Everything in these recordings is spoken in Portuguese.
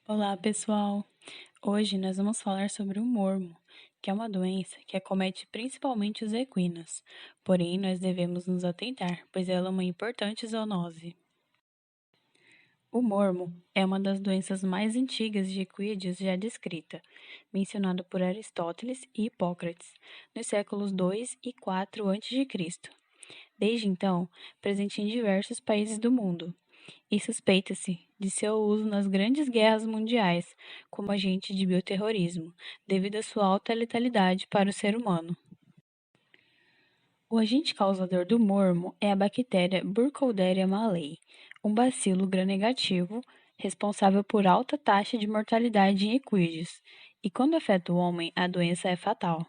Olá, pessoal! Hoje nós vamos falar sobre o mormo, que é uma doença que acomete principalmente os equinos. Porém, nós devemos nos atentar, pois ela é uma importante zoonose. O mormo é uma das doenças mais antigas de equídeos já descrita, mencionada por Aristóteles e Hipócrates, nos séculos 2 e 4 a.C. Desde então, presente em diversos países do mundo, e suspeita-se de seu uso nas grandes guerras mundiais como agente de bioterrorismo, devido à sua alta letalidade para o ser humano. O agente causador do mormo é a bactéria Burkholderia malei, um bacilo gram-negativo responsável por alta taxa de mortalidade em equídeos, e quando afeta o homem, a doença é fatal.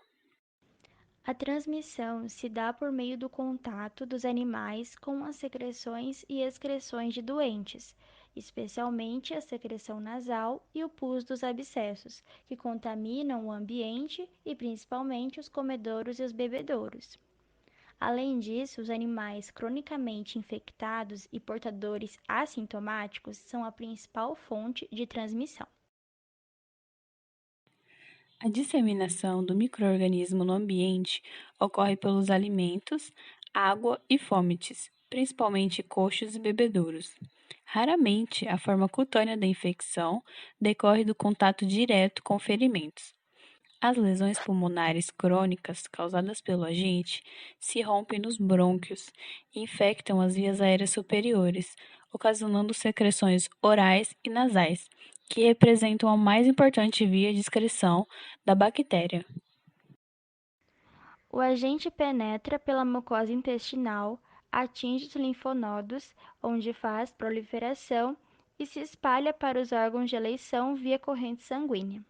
A transmissão se dá por meio do contato dos animais com as secreções e excreções de doentes, especialmente a secreção nasal e o pus dos abscessos, que contaminam o ambiente e principalmente os comedouros e os bebedouros. Além disso, os animais cronicamente infectados e portadores assintomáticos são a principal fonte de transmissão. A disseminação do micro-organismo no ambiente ocorre pelos alimentos, água e fômites, principalmente coxos e bebedouros. Raramente, a forma cutânea da infecção decorre do contato direto com ferimentos. As lesões pulmonares crônicas causadas pelo agente se rompem nos brônquios e infectam as vias aéreas superiores, ocasionando secreções orais e nasais, que representam a mais importante via de excreção da bactéria. O agente penetra pela mucosa intestinal, atinge os linfonodos, onde faz proliferação, e se espalha para os órgãos de eleição via corrente sanguínea.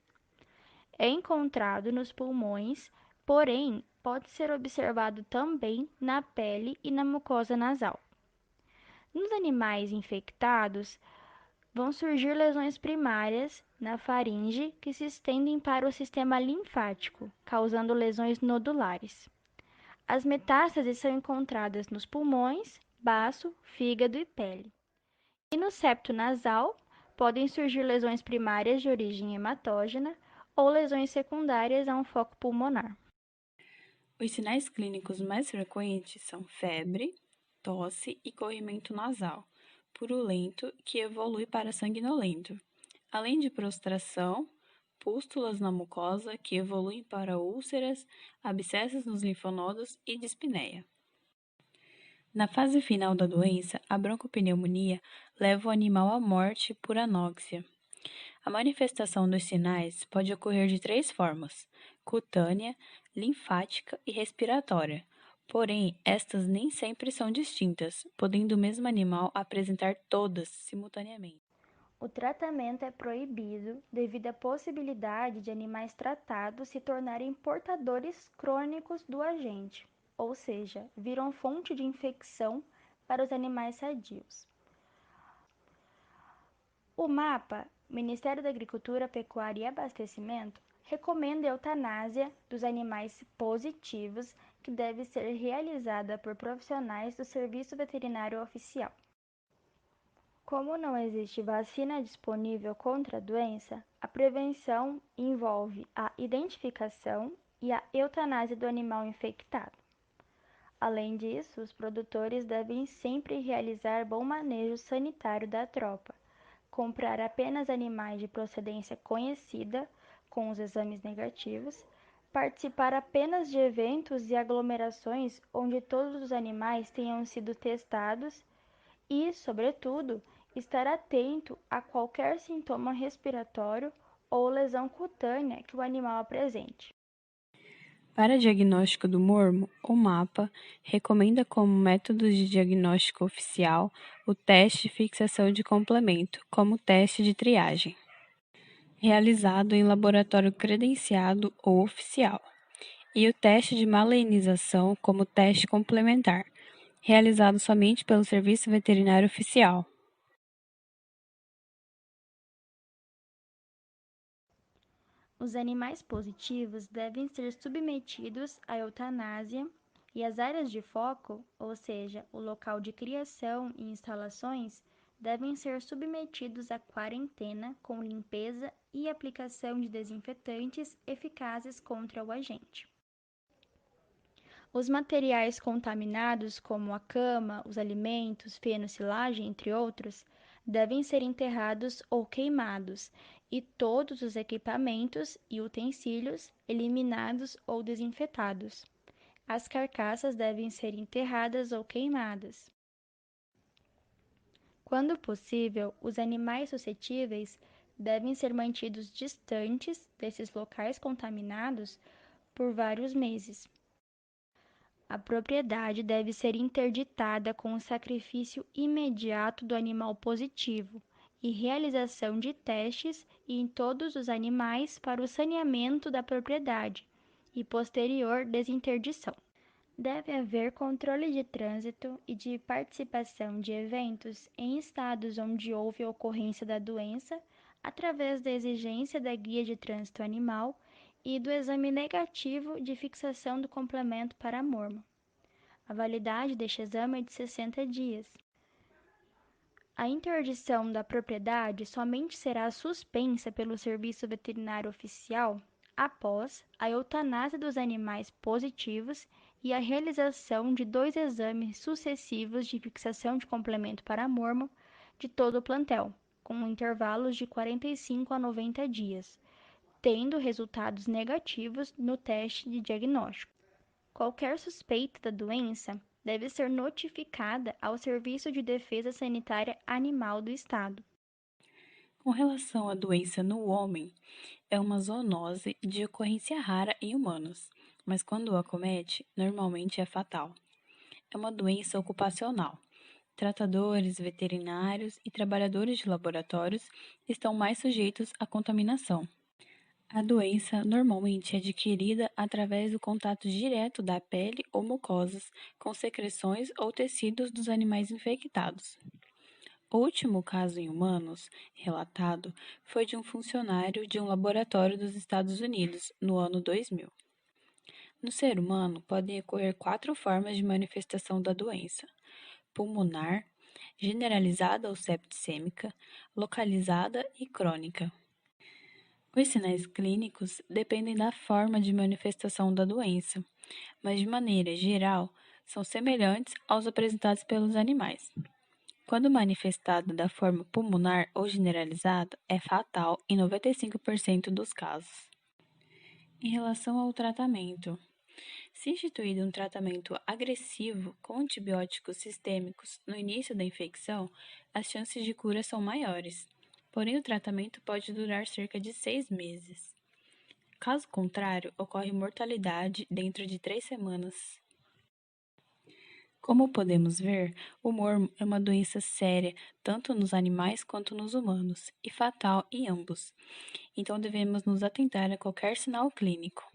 É encontrado nos pulmões, porém pode ser observado também na pele e na mucosa nasal. Nos animais infectados, vão surgir lesões primárias na faringe que se estendem para o sistema linfático, causando lesões nodulares. As metástases são encontradas nos pulmões, baço, fígado e pele. E no septo nasal, podem surgir lesões primárias de origem hematógena ou lesões secundárias a um foco pulmonar. Os sinais clínicos mais frequentes são febre, tosse e corrimento nasal, purulento que evolui para sanguinolento, além de prostração, pústulas na mucosa que evoluem para úlceras, abscessos nos linfonodos e dispneia. Na fase final da doença, a broncopneumonia leva o animal à morte por anóxia. A manifestação dos sinais pode ocorrer de três formas: cutânea, linfática e respiratória. Porém, estas nem sempre são distintas, podendo o mesmo animal apresentar todas simultaneamente. O tratamento é proibido devido à possibilidade de animais tratados se tornarem portadores crônicos do agente, ou seja, viram fonte de infecção para os animais sadios. O MAPA, Ministério da Agricultura, Pecuária e Abastecimento, recomenda a eutanásia dos animais positivos, que deve ser realizada por profissionais do Serviço Veterinário Oficial. Como não existe vacina disponível contra a doença, a prevenção envolve a identificação e a eutanásia do animal infectado. Além disso, os produtores devem sempre realizar bom manejo sanitário da tropa, comprar apenas animais de procedência conhecida, com os exames negativos, participar apenas de eventos e aglomerações onde todos os animais tenham sido testados e, sobretudo, estar atento a qualquer sintoma respiratório ou lesão cutânea que o animal apresente. Para diagnóstico do mormo, o MAPA recomenda como método de diagnóstico oficial o teste de fixação de complemento, como teste de triagem, realizado em laboratório credenciado ou oficial, e o teste de maleinização como teste complementar, realizado somente pelo Serviço Veterinário Oficial. Os animais positivos devem ser submetidos à eutanásia e as áreas de foco, ou seja, o local de criação e instalações, devem ser submetidos à quarentena com limpeza e aplicação de desinfetantes eficazes contra o agente. Os materiais contaminados, como a cama, os alimentos, feno, silagem, entre outros, devem ser enterrados ou queimados, e todos os equipamentos e utensílios eliminados ou desinfetados. As carcaças devem ser enterradas ou queimadas. Quando possível, os animais suscetíveis devem ser mantidos distantes desses locais contaminados por vários meses. A propriedade deve ser interditada com o sacrifício imediato do animal positivo e realização de testes em todos os animais para o saneamento da propriedade e posterior desinterdição. Deve haver controle de trânsito e de participação de eventos em estados onde houve ocorrência da doença, através da exigência da guia de trânsito animal e do exame negativo de fixação do complemento para a morma. A validade deste exame é de 60 dias. A interdição da propriedade somente será suspensa pelo Serviço Veterinário Oficial após a eutanásia dos animais positivos e a realização de 2 exames sucessivos de fixação de complemento para mormo de todo o plantel, com intervalos de 45 a 90 dias, tendo resultados negativos no teste de diagnóstico. Qualquer suspeita da doença deve ser notificada ao Serviço de Defesa Sanitária Animal do Estado. Com relação à doença no homem, é uma zoonose de ocorrência rara em humanos, mas quando acomete, normalmente é fatal. É uma doença ocupacional. Tratadores, veterinários e trabalhadores de laboratórios estão mais sujeitos à contaminação. A doença normalmente é adquirida através do contato direto da pele ou mucosas com secreções ou tecidos dos animais infectados. O último caso em humanos relatado foi de um funcionário de um laboratório dos Estados Unidos, no ano 2000. No ser humano, podem ocorrer 4 formas de manifestação da doença: pulmonar, generalizada ou septicêmica, localizada e crônica. Os sinais clínicos dependem da forma de manifestação da doença, mas de maneira geral são semelhantes aos apresentados pelos animais. Quando manifestada da forma pulmonar ou generalizada, é fatal em 95% dos casos. Em relação ao tratamento, se instituído um tratamento agressivo com antibióticos sistêmicos no início da infecção, as chances de cura são maiores. Porém, o tratamento pode durar cerca de 6 meses. Caso contrário, ocorre mortalidade dentro de 3 semanas. Como podemos ver, o mormo é uma doença séria tanto nos animais quanto nos humanos e fatal em ambos. Então devemos nos atentar a qualquer sinal clínico.